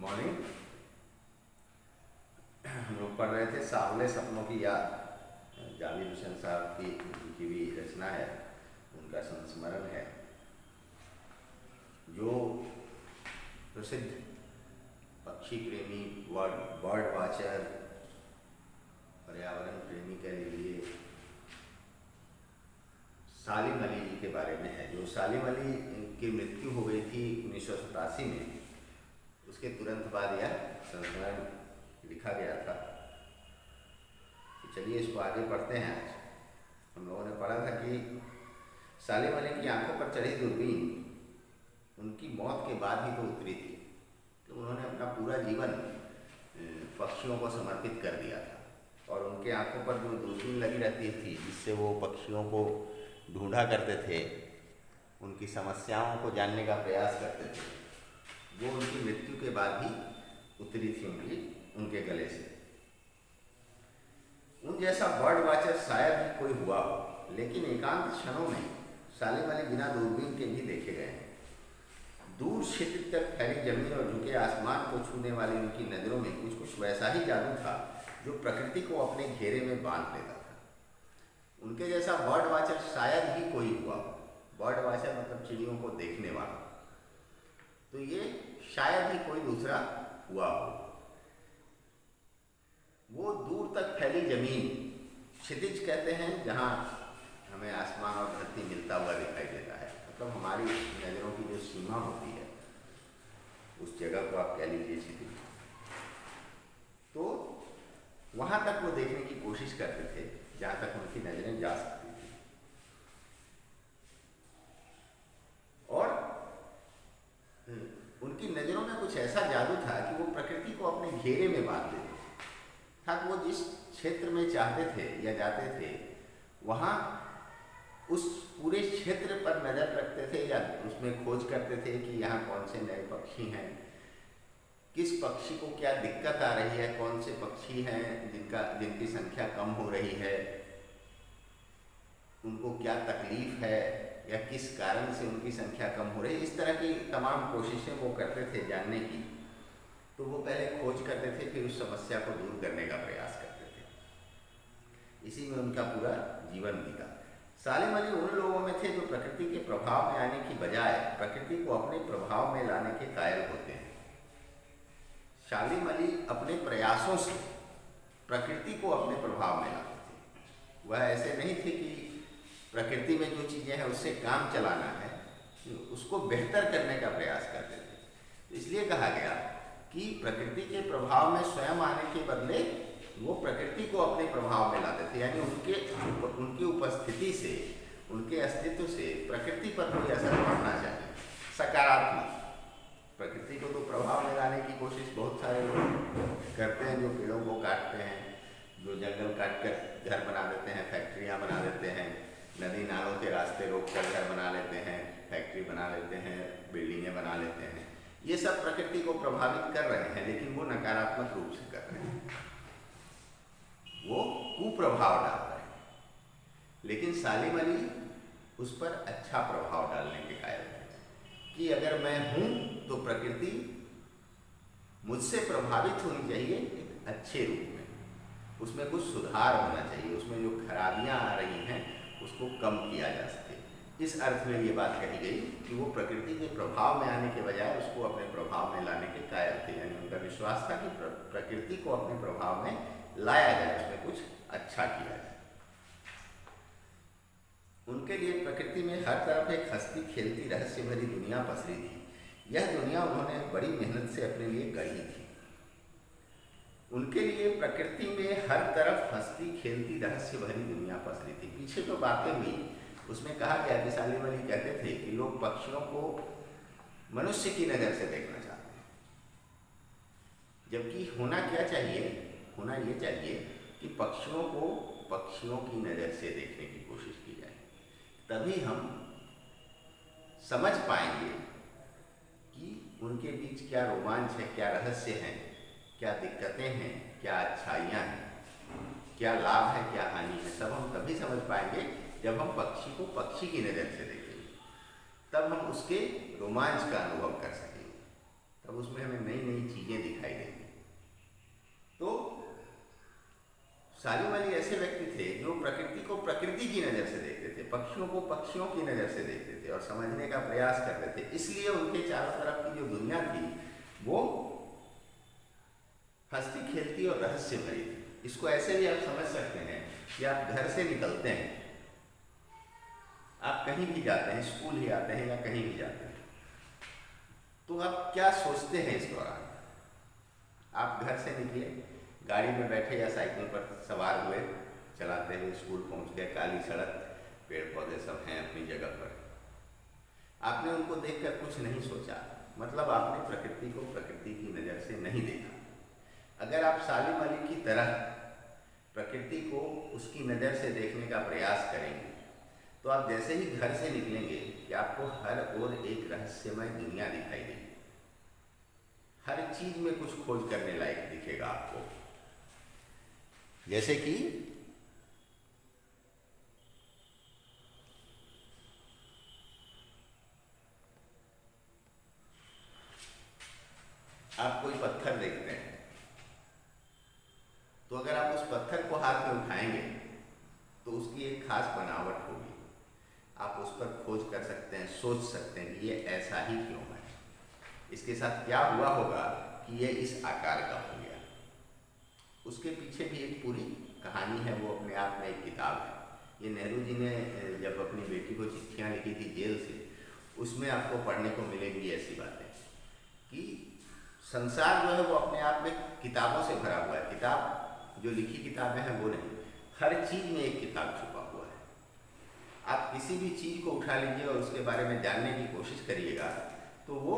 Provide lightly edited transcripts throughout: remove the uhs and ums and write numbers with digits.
Morning. हम लोग पढ़ रहे थे सांवले सपनों की याद। जावेद हुसैन साहब की उनकी भी रचना है, उनका संस्मरण है। जो प्रसिद्ध पक्षी प्रेमी, बर्ड वाचर, पर्यावरण प्रेमी के लिए सालिम अली जी के बारे में है। जो सालिम अली की मृत्यु हो गई थी 1987 में, उसके तुरंत बाद यह संस्मरण लिखा गया था। तो चलिए इसको आगे पढ़ते हैं। आज हम लोगों ने पढ़ा था कि सालिम अली की आंखों पर चढ़ी दूरबीन उनकी मौत के बाद ही तो उतरी थी। तो उन्होंने अपना पूरा जीवन पक्षियों को समर्पित कर दिया था और उनके आंखों पर जो दूरबीन लगी रहती थी जिससे वो पक्षियों को ढूंढा करते थे, उनकी समस्याओं को जानने का प्रयास करते थे, वो उनकी मृत्यु के बाद ही उतरी थी उनके गले से। उन जैसा बर्ड वाचर शायद ही कोई हुआ हो, लेकिन एकांत क्षणों में सालिम अली बिना दूरबीन के भी देखे गए हैं। दूर क्षितिज तक फैली जमीन और झुके आसमान को छूने वाली उनकी नज़रों में कुछ कुछ वैसा ही जादू था जो प्रकृति को अपने घेरे में बांध लेता था। उनके जैसा बर्ड वाचर शायद ही कोई हुआ हो। बर्ड वाचर मतलब चिड़ियों को देखने वाला। तो ये शायद ही कोई दूसरा हुआ हो। वो दूर तक फैली जमीन, क्षितिज कहते हैं जहाँ हमें आसमान और धरती मिलता हुआ दिखाई देता है, मतलब हमारी नज़रों की जो सीमा होती है उस जगह को आप कह लीजिए क्षितिज। तो वहाँ तक वो देखने की कोशिश करते थे जहाँ तक उनकी नज़रें जा सकती थी। और उनकी नज़रों में कुछ ऐसा जादू था कि वो प्रकृति को अपने घेरे में बांध लेते था। वो जिस क्षेत्र में चाहते थे या जाते थे वहाँ उस पूरे क्षेत्र पर नज़र रखते थे या उसमें खोज करते थे कि यहाँ कौन से नए पक्षी हैं, किस पक्षी को क्या दिक्कत आ रही है, कौन से पक्षी हैं जिनकी संख्या कम हो रही है, उनको क्या तकलीफ है या किस कारण से उनकी संख्या कम हो रही है। इस तरह की तमाम कोशिशें वो करते थे जानने की। तो वो पहले खोज करते थे, फिर उस समस्या को दूर करने का प्रयास करते थे। इसी में उनका पूरा जीवन बीता। सालिम अली उन लोगों में थे जो प्रकृति के प्रभाव में आने की बजाय प्रकृति को अपने प्रभाव में लाने के कायल होते हैं। सालिम अली अपने प्रयासों से प्रकृति को अपने प्रभाव में लाते थे। वह ऐसे नहीं थे कि प्रकृति में जो चीज़ें हैं उससे काम चलाना है, उसको बेहतर करने का प्रयास करते थे। तो इसलिए कहा गया कि प्रकृति के प्रभाव में स्वयं आने के बदले वो प्रकृति को अपने प्रभाव में लाते थे। यानी उनकी उपस्थिति से, उनके अस्तित्व से प्रकृति पर कोई असर पड़ना चाहिए, सकारात्मक। प्रकृति को तो प्रभाव में लाने की कोशिश बहुत सारे लोग करते हैं, जो पेड़ों को काटते हैं, जो जंगल काट कर घर बना देते हैं, फैक्ट्रियाँ बना देते हैं, नदी नालों के रास्ते रोक कर घर बना लेते हैं, फैक्ट्री बना लेते हैं, बिल्डिंगें बना लेते हैं। ये सब प्रकृति को प्रभावित कर रहे हैं, लेकिन वो नकारात्मक रूप से कर रहे हैं, वो कुप्रभाव डाल रहे हैं। लेकिन सालिम अली उस पर अच्छा प्रभाव डालने के कायल थे कि अगर मैं हूँ तो प्रकृति मुझसे प्रभावित होनी चाहिए एक अच्छे रूप में, उसमें कुछ सुधार होना चाहिए, उसमें जो खराबियाँ आ रही हैं उसको कम किया जा सके। इस अर्थ में ये बात कही गई कि वो प्रकृति के प्रभाव में आने के बजाय उसको अपने प्रभाव में लाने के कायल थे। यानी उनका विश्वास था कि प्रकृति को अपने प्रभाव में लाया जाए, उसमें कुछ अच्छा किया जाए। उनके लिए प्रकृति में हर तरफ एक हंसती खेलती रहस्य भरी दुनिया पसरी थी। यह दुनिया उन्होंने बड़ी मेहनत से अपने लिए गढ़ी थी। उनके लिए प्रकृति में हर तरफ हंसती खेलती रहस्य भरी दुनिया पसरी थी। पीछे तो बातें हुई, उसमें कहा गया कि सालिम अली कहते थे कि लोग पक्षियों को मनुष्य की नज़र से देखना चाहते हैं, जबकि होना क्या चाहिए, होना ये चाहिए कि पक्षियों को पक्षियों की नज़र से देखने की कोशिश की जाए। तभी हम समझ पाएंगे कि उनके बीच क्या रोमांच है, क्या रहस्य है, क्या दिक्कतें हैं, क्या अच्छाइयाँ हैं, क्या लाभ है, क्या हानि है। सब हम तभी समझ पाएंगे जब हम पक्षी को पक्षी की नज़र से देखेंगे, तब हम उसके रोमांच का अनुभव कर सकेंगे, तब उसमें हमें नई नई चीज़ें प्रकृति की नज़र से देखते थे, पक्षियों को पक्षियों की नज़र से देखते थे और समझने का प्रयास करते थे। इसलिए उनके चारों तरफ की जो दुनिया थी वो हंसती खेलती और रहस्य भरी थी। इसको ऐसे भी आप समझ सकते हैं कि आप घर से निकलते हैं, आप कहीं भी जाते हैं, स्कूल ही आते हैं या कहीं भी जाते हैं, तो आप क्या सोचते हैं इस दौरान? आप घर से निकले, गाड़ी में बैठे या साइकिल पर सवार हुए, चलाते हुए स्कूल पहुंच गए, काली सड़क, पेड़ पौधे सब हैं अपनी जगह पर, आपने उनको देखकर कुछ नहीं सोचा, मतलब आपने प्रकृति को प्रकृति की नज़र से नहीं देखा। अगर आप सालिम अली की तरह प्रकृति को उसकी नज़र से देखने का प्रयास करेंगे तो आप जैसे ही घर से निकलेंगे कि आपको हर ओर एक रहस्यमय दुनिया दिखाई देगी, हर चीज में कुछ खोज करने लायक दिखेगा आपको। जैसे कि आप कोई पत्थर देखते हैं तो अगर आप उस पत्थर को हाथ में उठाएंगे तो उसकी एक खास बनावट होगी, आप उस पर खोज कर सकते हैं, सोच सकते हैं कि ये ऐसा ही क्यों है, इसके साथ क्या हुआ होगा कि ये इस आकार का हो गया। उसके पीछे भी एक पूरी कहानी है, वो अपने आप में एक किताब है। ये नेहरू जी ने जब अपनी बेटी को चिट्ठियाँ लिखी थी जेल से, उसमें आपको पढ़ने को मिलेंगी ऐसी बातें कि संसार जो है वो अपने आप में किताबों से भरा हुआ है। किताब जो लिखी किताबें हैं वो नहीं, हर चीज़ में एक किताब छुपा हुआ है। आप किसी भी चीज़ को उठा लीजिए और उसके बारे में जानने की कोशिश करिएगा तो वो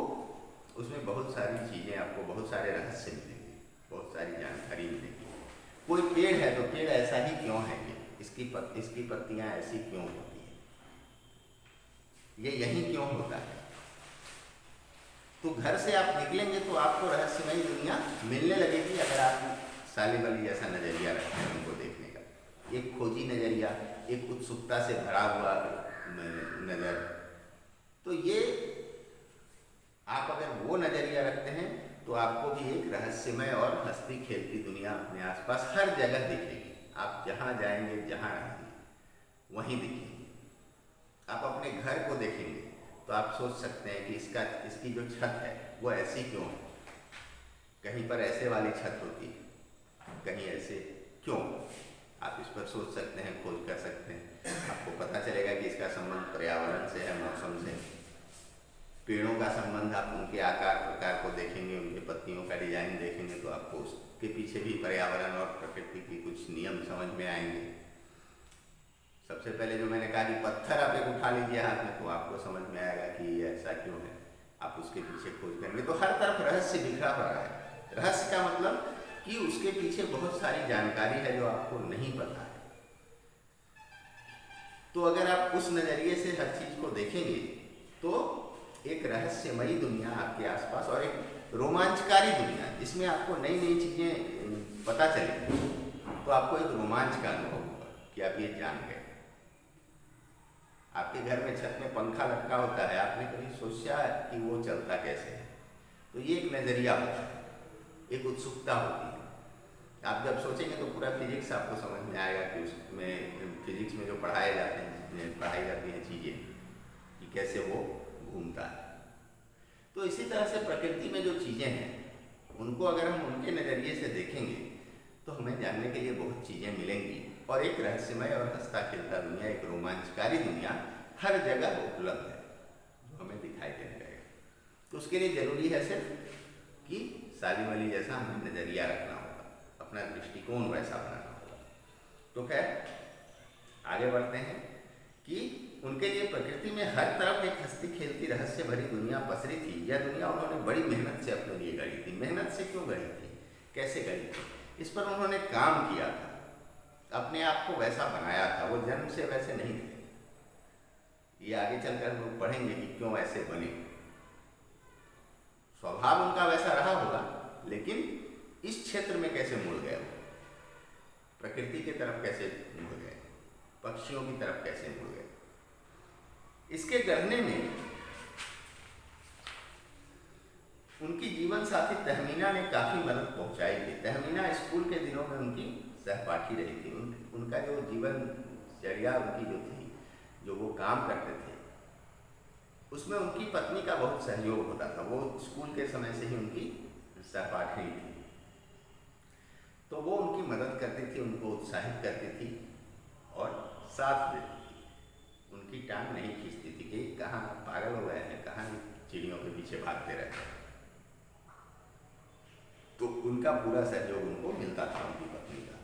उसमें बहुत सारी चीज़ें, आपको बहुत सारे रहस्य मिलेंगे, बहुत सारी जानकारी मिलेगी। कोई पेड़ है तो पेड़ ऐसा ही क्यों है, इसकी पत्तियाँ ऐसी क्यों होती हैं, ये यही क्यों होता है। तो घर से आप निकलेंगे तो आपको रहस्यमयी दुनिया मिलने लगेगी अगर आप सालिम अली जैसा नज़रिया रखते हैं उनको देखने का, एक खोजी नज़रिया, एक उत्सुकता से भरा हुआ नज़र। तो ये आप अगर वो नज़रिया रखते हैं तो आपको भी एक रहस्यमय और हंसती खेलती दुनिया अपने आसपास हर जगह दिखेगी। आप जहाँ जाएंगे, जहाँ रहेंगे वहीं दिखेगी। आप अपने घर को देखेंगे तो आप सोच सकते हैं कि इसकी जो छत है वो ऐसी क्यों है, कहीं पर ऐसे वाली छत होती है, कहीं ऐसे क्यों। आप इस पर सोच सकते हैं, खोज कर सकते हैं, आपको पता चलेगा कि इसका संबंध पर्यावरण से है, मौसम से। पेड़ों का संबंध, आप उनके आकार प्रकार को देखेंगे, उनके पत्तियों का डिजाइन देखेंगे तो आपको उसके पीछे भी पर्यावरण और प्रकृति की कुछ नियम समझ में आएंगे। सबसे पहले जो मैंने कहा कि पत्थर आप एक उठा लीजिए हाथ में तो आपको समझ में आएगा कि ये ऐसा क्यों है, आप उसके पीछे खोज करेंगे तो हर तरफ रहस्य बिखरा पड़ा है। रहस्य का मतलब कि उसके पीछे बहुत सारी जानकारी है जो आपको नहीं पता है। तो अगर आप उस नज़रिए से हर चीज़ को देखेंगे तो एक रहस्यमयी दुनिया आपके आसपास और एक रोमांचकारी दुनिया जिसमें आपको नई नई चीज़ें पता चलेंगी, तो आपको एक रोमांच का अनुभव होगा कि आप ये जान गए। आपके घर में छत में पंखा लटका होता है, आपने कभी सोचा कि वो चलता कैसे है, तो ये एक नज़रिया होता है, एक उत्सुकता होती है। आप जब सोचेंगे तो पूरा फिजिक्स आपको समझ में आएगा कि उसमें फिजिक्स में जो पढ़ाई जाती हैं चीज़ें कि कैसे वो घूमता है। तो इसी तरह से प्रकृति में जो चीज़ें हैं उनको अगर हम उनके नज़रिए से देखेंगे तो हमें जानने के लिए बहुत चीज़ें मिलेंगी और एक रहस्यमय और हंसता खेलता दुनिया, एक रोमांचकारी दुनिया हर जगह उपलब्ध है जो हमें दिखाई देने लगेगा। तो उसके लिए ज़रूरी है सिर्फ कि सालिम अली जैसा हमें नज़रिया रखना होगा, अपना दृष्टिकोण वैसा बनाना होगा। तो खैर आगे बढ़ते हैं कि उनके लिए प्रकृति में हर तरफ एक हंसती खेलती रहस्य भरी दुनिया पसरी थी। यह दुनिया उन्होंने बड़ी मेहनत से अपने लिए गढ़ी थी। मेहनत से क्यों गढ़ी थी, कैसे गढ़ी थी, इस पर उन्होंने काम किया था, अपने आप को वैसा बनाया था। वो जन्म से वैसे नहीं थे, ये आगे चलकर हम लोग पढ़ेंगे कि क्यों ऐसे बने। स्वभाव उनका वैसा रहा होगा, लेकिन इस क्षेत्र में कैसे मुड़ गए, प्रकृति की तरफ कैसे मुड़ गए, पक्षियों की तरफ कैसे मुड़ गए। इसके गढ़ने में उनकी जीवन साथी तहमीना ने काफ़ी मदद पहुंचाई थी। तहमीना स्कूल के दिनों में उनकी सहपाठी रही थी। उनका जो जीवन दिनचर्या उनकी जो थी, जो वो काम करते थे, उसमें उनकी पत्नी का बहुत सहयोग होता था। वो स्कूल के समय से ही उनकी सहपाठिनी थी, तो वो उनकी मदद करती थी, उनको उत्साहित करती थी और साथ देती थी। उनकी टांग नहीं खींचती थी कि कहाँ पागल हो गए हैं, कहाँ चिड़ियों के पीछे भागते रहते हैं। तो उनका पूरा सहयोग उनको मिलता था, उनकी पत्नी का।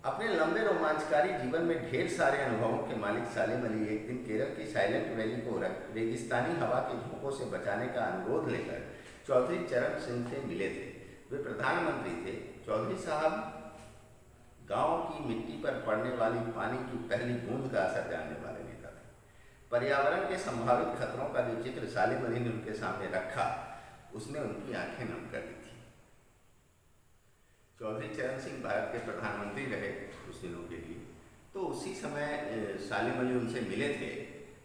अपने लंबे रोमांचकारी जीवन में ढेर सारे अनुभवों के मालिक सालिम अली एक दिन केरल की साइलेंट वैली को रेगिस्तानी हवा के झोंकों से बचाने का अनुरोध लेकर चौधरी चरण सिंह से मिले थे। वे प्रधानमंत्री थे। चौधरी साहब गांव की मिट्टी पर पड़ने वाली पानी की पहली बूंद का असर जानने वाले नेता थे। पर्यावरण के संभावित खतरों का जो चित्र सालिम अली ने उनके सामने रखा, उसने उनकी आंखें नम कर दी थी। चौधरी चरण सिंह भारत के प्रधानमंत्री रहे कुछ दिनों के लिए, तो उसी समय सालिम अली उनसे मिले थे,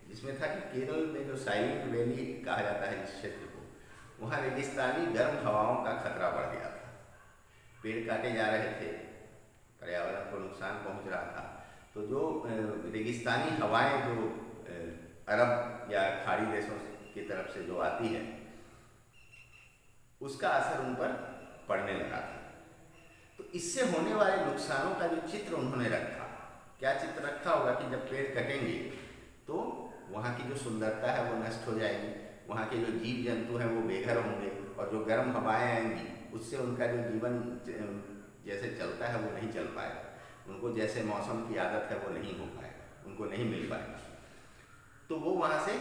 जिसमें था कि केरल में जो साइलेंट वैली कहा जाता है इस क्षेत्र को, वहाँ रेगिस्तानी गर्म हवाओं का खतरा बढ़ गया था। पेड़ काटे जा रहे थे, पर्यावरण को नुकसान पहुंच रहा था। तो जो रेगिस्तानी हवाएं जो अरब या खाड़ी देशों की तरफ से जो आती है, उसका असर उन पर पड़ने लगा था। तो इससे होने वाले नुकसानों का जो चित्र उन्होंने रखा, क्या चित्र रखा होगा कि जब पेड़ कटेंगे तो वहाँ की जो सुंदरता है वो नष्ट हो जाएगी, वहाँ के जो जीव जंतु हैं वो बेघर होंगे, और जो गर्म हवाएं आएंगी उससे उनका जो जीवन जैसे चलता है वो नहीं चल पाएगा, उनको जैसे मौसम की आदत है वो नहीं हो पाएगा, उनको नहीं मिल पाएगा, तो वो वहाँ से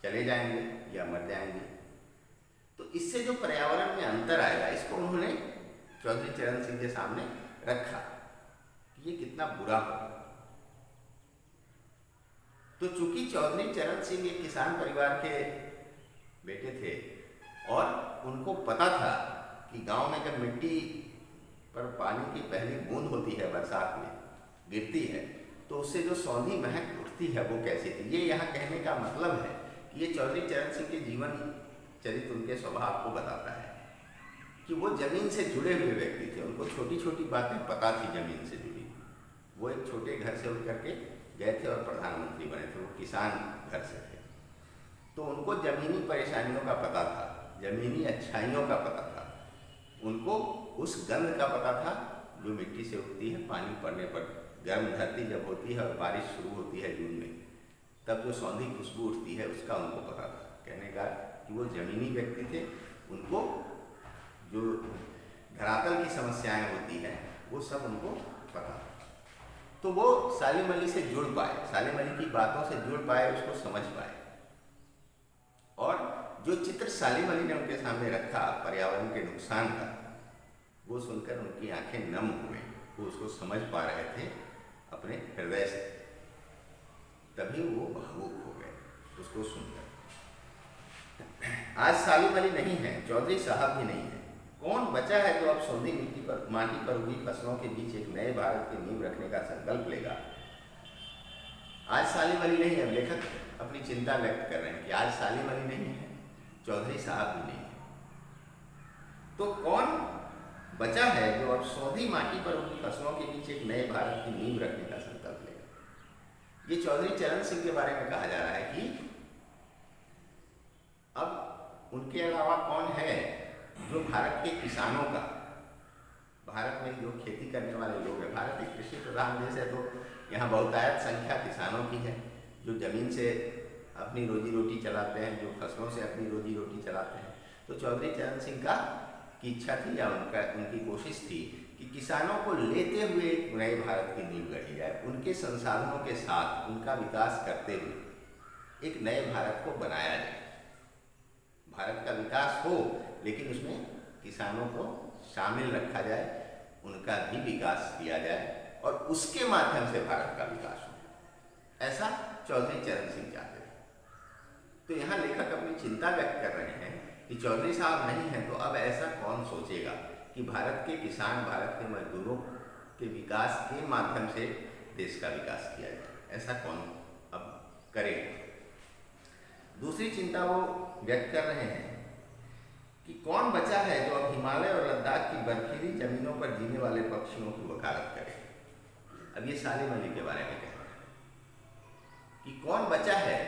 चले जाएंगे या मर जाएंगे। तो इससे जो पर्यावरण में अंतर आएगा, इसको उन्होंने चौधरी चरण सिंह के सामने रखा कि ये कितना बुरा हो। तो चूंकि चौधरी चरण सिंह एक किसान परिवार के बेटे थे और उनको पता था कि गांव में जब मिट्टी पर पानी की पहली बूंद होती है, बरसात में गिरती है, तो उससे जो सौंधी महक उठती है वो कैसी थी। ये यहाँ कहने का मतलब है कि ये चौधरी चरण सिंह के जीवन चरित्र, उनके स्वभाव को बताता है कि वो जमीन से जुड़े हुए व्यक्ति थे। उनको छोटी छोटी बातें पता थी जमीन से जुड़ी। वो एक छोटे घर से उठ करके गए थे और प्रधानमंत्री बने थे। वो किसान घर से थे, तो उनको जमीनी परेशानियों का पता था, जमीनी अच्छाइयों का पता था, उनको उस गंध का पता था जो मिट्टी से उठती है पानी पड़ने पर। गर्म धरती जब होती है और बारिश शुरू होती है जून में, तब जो सौंधी खुशबू उठती है उसका उनको पता था। कहने का कि वो जमीनी व्यक्ति थे, उनको जो धरातल की समस्याएं होती हैं वो सब उनको पता था। तो वो सालिम अली से जुड़ पाए, सालिम अली की बातों से जुड़ पाए, उसको समझ पाए, और जो चित्र सालिम अली ने उनके सामने रखा पर्यावरण के नुकसान का, वो सुनकर उनकी आंखें नम हो गई। वो उसको समझ पा रहे थे अपने हृदय से, तभी वो भावुक हो गए उसको सुनकर। आज सालिम अली नहीं है, चौधरी साहब भी नहीं है। कौन बचा है जो अब सौंधी माटी पर हुई फसलों के बीच एक नए भारत की नींव रखने का संकल्प लेगा। आज सालिम अली नहीं है। लेखक अपनी चिंता व्यक्त कर रहे हैं कि आज सालिम अली नहीं है, चौधरी साहब भी नहीं है। तो कौन बचा है जो अब सौंधी माटी पर हुई फसलों के बीच एक नए भारत की नींव रखने का संकल्प लेगा। ये चौधरी चरण सिंह के बारे में कहा जा रहा है कि अब उनके अलावा कौन है जो भारत के किसानों का, भारत में जो खेती करने वाले लोग हैं, भारत एक कृषि प्रधान देश है, तो यहाँ बहुतायत संख्या किसानों की है जो जमीन से अपनी रोजी रोटी चलाते हैं, जो फसलों से अपनी रोजी रोटी चलाते हैं। तो चौधरी चरण सिंह की इच्छा थी या उनकी कोशिश थी कि किसानों को लेते हुए एक नए भारत की नींव गढ़ी जाए, उनके संसाधनों के साथ उनका विकास करते हुए एक नए भारत को बनाया जाए। भारत का विकास हो लेकिन उसमें किसानों को शामिल रखा जाए, उनका भी विकास किया जाए और उसके माध्यम से भारत का विकास हो। ऐसा चौधरी चरण सिंह चाहते थे। तो यहाँ लेखक अपनी चिंता व्यक्त कर रहे हैं कि चौधरी साहब नहीं है, तो अब ऐसा कौन सोचेगा कि भारत के किसान, भारत के मजदूरों के विकास के माध्यम से देश का विकास किया जाए। ऐसा कौन अब करेगा। दूसरी चिंता वो व्यक्त कर रहे हैं कि कौन बचा है जो अब हिमालय और लद्दाख की बर्फीली जमीनों पर जीने वाले पक्षियों की वकालत करे। अब ये सालिम अली के बारे में कह रहे हैं कि कौन बचा है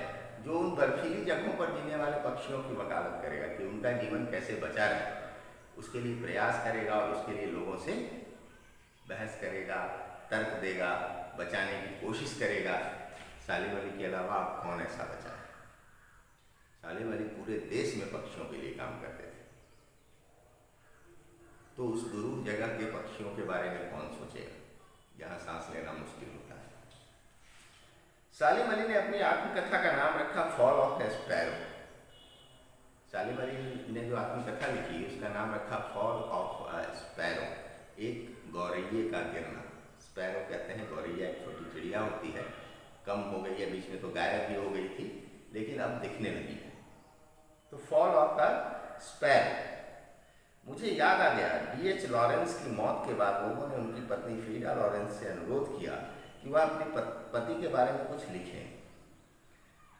जो उन बर्फीली जगहों पर जीने वाले पक्षियों की वकालत करेगा कि उनका जीवन कैसे बचा रहे, उसके लिए प्रयास करेगा और उसके लिए लोगों से बहस करेगा, तर्क देगा, बचाने की कोशिश करेगा। सालिम अली के अलावा अब कौन ऐसा बचा है? सालिम अली पूरे देश में पक्षियों के लिए काम करते थे, तो उस दुरूह जगह के पक्षियों के बारे में कौन सोचेगा जहाँ सांस लेना मुश्किल होता है। सालिम अली ने अपनी आत्मकथा का नाम रखा फॉल ऑफ ए स्पैरो। सालिम अली ने जो आत्मकथा लिखी उसका नाम रखा फॉल ऑफ ए स्पैरो, एक गौरैये का गिरना। स्पैरो कहते हैं, गौरैया एक छोटी चिड़िया होती है, कम हो गई है, बीच में तो गायब भी हो गई थी लेकिन अब दिखने लगी है। तो फॉल ऑफ अ स्पैरो। मुझे याद आ गया D.H. लॉरेंस की मौत के बाद लोगों ने उनकी पत्नी फ्रीडा लॉरेंस से अनुरोध किया कि वह अपने पति के बारे में कुछ लिखें।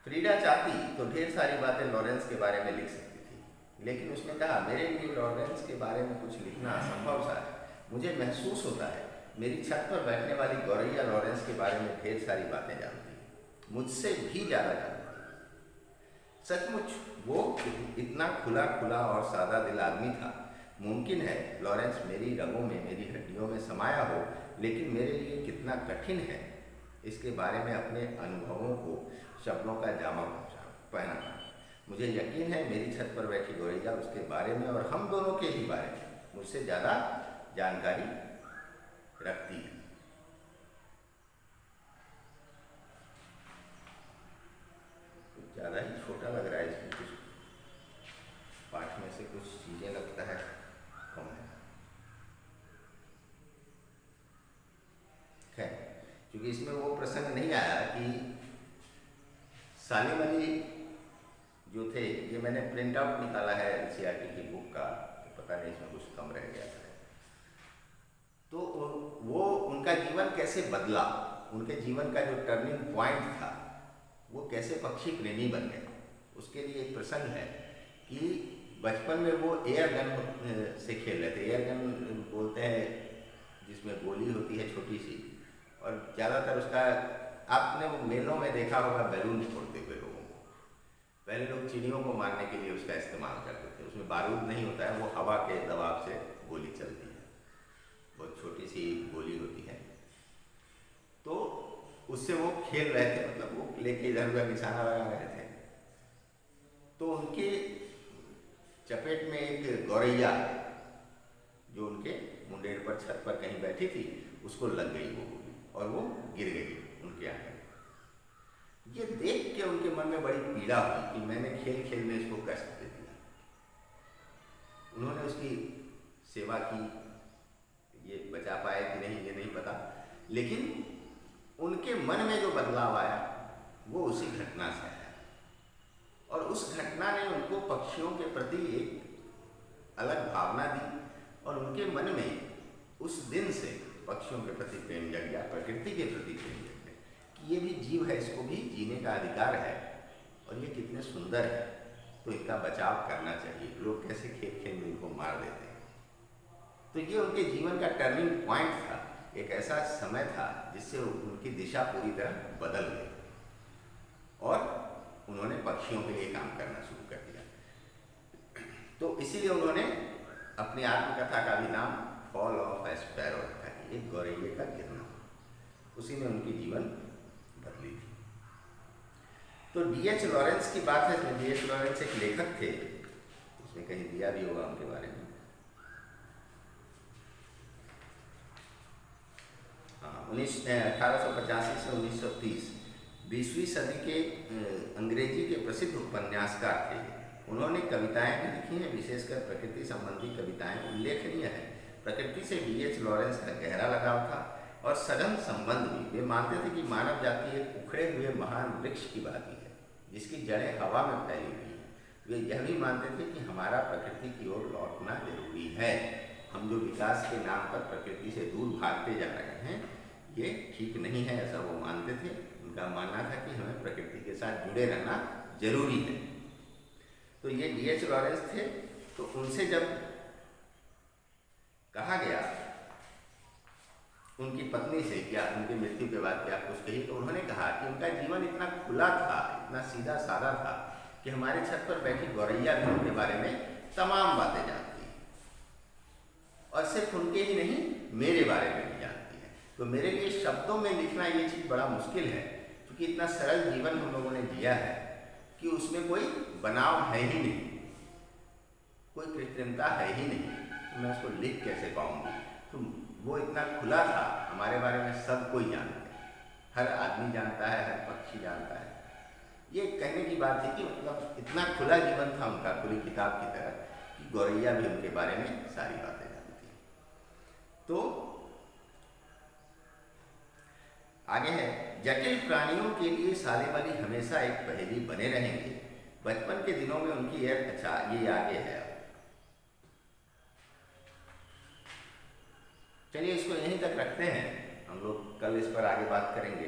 फ्रीडा चाहती तो ढेर सारी बातें लॉरेंस के बारे में लिख सकती थी, लेकिन उसने कहा मेरे लिए लॉरेंस के बारे में कुछ लिखना असंभव सा है। मुझे महसूस होता है मेरी छत पर बैठने वाली गौरैया लॉरेंस के बारे में ढेर सारी बातें जानती है, मुझसे भी ज़्यादा जानती है। सचमुच वो इतना खुला खुला और सादा दिल आदमी था। मुमकिन है लॉरेंस मेरी रगों में, मेरी हड्डियों में समाया हो, लेकिन मेरे लिए कितना कठिन है इसके बारे में अपने अनुभवों को शब्दों का जामा पहनाना। मुझे यकीन है मेरी छत पर बैठी गौरैया उसके बारे में और हम दोनों के ही बारे में मुझसे ज़्यादा जानकारी रखती है। कुछ ज़्यादा ही छोटा लग रहा है, इसमें कुछ पाठ में से कुछ चीज़ें लगता है कम है। खैर, क्योंकि इसमें वो प्रसंग नहीं आया कि सालिम अली जो थे, ये मैंने प्रिंट आउट निकाला है NCERT की बुक का, तो पता नहीं इसमें कुछ कम रह गया था। तो वो उनका जीवन कैसे बदला, उनके जीवन का जो टर्निंग पॉइंट था वो कैसे पक्षी प्रेमी बन गए, उसके लिए एक प्रसंग है कि बचपन में वो एयर गन से खेल रहे थे। एयर गन बोलते हैं जिसमें गोली होती है छोटी सी, और ज़्यादातर उसका आपने वो मेलों में देखा होगा बैलून फोड़ते हुए लोगों को। पहले लोग चिड़ियों को मारने के लिए उसका इस्तेमाल करते थे। उसमें बारूद नहीं होता है, वो हवा के दबाव से गोली चलती है, बहुत छोटी सी गोली होती है। तो उससे वो खेल रहे थे, मतलब वो लेके इधर उधर निशाना लगा रहे थे। तो उनके चपेट में एक गौरैया जो उनके मुंडेर पर छत पर कहीं बैठी थी, उसको लग गई वो गोली और वो गिर गई उनके आगे। ये देख के उनके मन में बड़ी पीड़ा हुई कि मैंने खेल खेल में इसको कष्ट दे दिया। उन्होंने उसकी सेवा की, ये बचा पाए कि नहीं ये नहीं पता, लेकिन उनके मन में जो बदलाव आया वो उसी घटना से आया, और उस घटना ने उनको पक्षियों के प्रति एक अलग भावना दी, और उनके मन में उस दिन से पक्षियों के प्रति प्रेम जग गया, प्रकृति के प्रति प्रेम जग गया कि ये भी जीव है, इसको भी जीने का अधिकार है और ये कितने सुंदर है, तो इनका बचाव करना चाहिए। लोग कैसे खेल खेल में इनको मार देते हैं। तो ये उनके जीवन का टर्निंग पॉइंट था, एक ऐसा समय था जिससे उनकी दिशा पूरी तरह बदल गई और उन्होंने पक्षियों के लिए काम करना शुरू कर दिया। तो इसीलिए उन्होंने अपनी आत्मकथा का भी नाम फॉल ऑफ ए स्पैरो रखा, एक गौरैये का गिरना। उसी में उनकी जीवन बदली थी। तो D.H. लॉरेंस की बात है, इसमें D.H. लॉरेंस एक लेखक थे, उसमें कहीं दिया भी होगा उनके बारे में। हाँ, 1885 से 1930 20वीं सदी के अंग्रेजी के प्रसिद्ध उपन्यासकार थे। उन्होंने कविताएं भी लिखी हैं, विशेषकर प्रकृति संबंधी कविताएं उल्लेखनीय है। प्रकृति से D.H. लॉरेंस का गहरा लगाव था और सघन संबंध भी। वे मानते थे कि मानव जाति एक उखड़े हुए महान वृक्ष की भांति है जिसकी जड़ें हवा में फैली हुई हैं। वे यह भी मानते थे कि हमारा प्रकृति की ओर लौटना जरूरी है। हम जो विकास के नाम पर प्रकृति से दूर भागते जा रहे हैं ये ठीक नहीं है, ऐसा वो मानते थे। उनका मानना था कि हमें प्रकृति के साथ जुड़े रहना जरूरी है। तो ये D.H. लॉरेंस थे। तो उनसे जब कहा गया उनकी पत्नी से क्या उनकी मृत्यु के बाद क्या कुछ कही, तो उन्होंने कहा कि उनका जीवन इतना खुला था, इतना सीधा साधा था कि हमारे छत पर बैठी गौरैया भी उनके बारे में तमाम बातें जानती है, और सिर्फ उनके ही नहीं मेरे बारे में भी जानती है। तो मेरे लिए शब्दों में लिखना ये चीज़ बड़ा मुश्किल है, क्योंकि इतना सरल जीवन हम लोगों ने जिया है कि उसमें कोई बनाव है ही नहीं, कोई कृत्रिमता है ही नहीं, तो मैं उसको लिख कैसे पाऊंगी। तो वो इतना खुला था, हमारे बारे में सब कोई जानता है, हर आदमी जानता है, हर पक्षी जानता है। ये कहने की बात थी कि मतलब इतना खुला जीवन था उनका, खुली किताब की तरह, कि गौरैया भी उनके बारे में सारी बातें जानती है। तो आगे है, जटिल प्राणियों के लिए सालेमली हमेशा एक पहेली बने रहेंगे। बचपन के दिनों में उनकी अच्छा ये आगे है। चलिए इसको यहीं तक रखते हैं, हम लोग कल इस पर आगे बात करेंगे।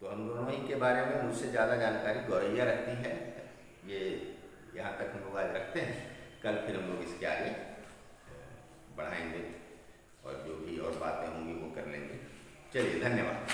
तो हम दोनों ही के बारे में मुझसे ज़्यादा जानकारी गौरैया रखती है, ये यहाँ तक हम लोग आज रखते हैं। कल फिर हम लोग इसके आगे बढ़ाएंगे और जो भी और बातें होंगी वो कर लेंगे। चलिए धन्यवाद।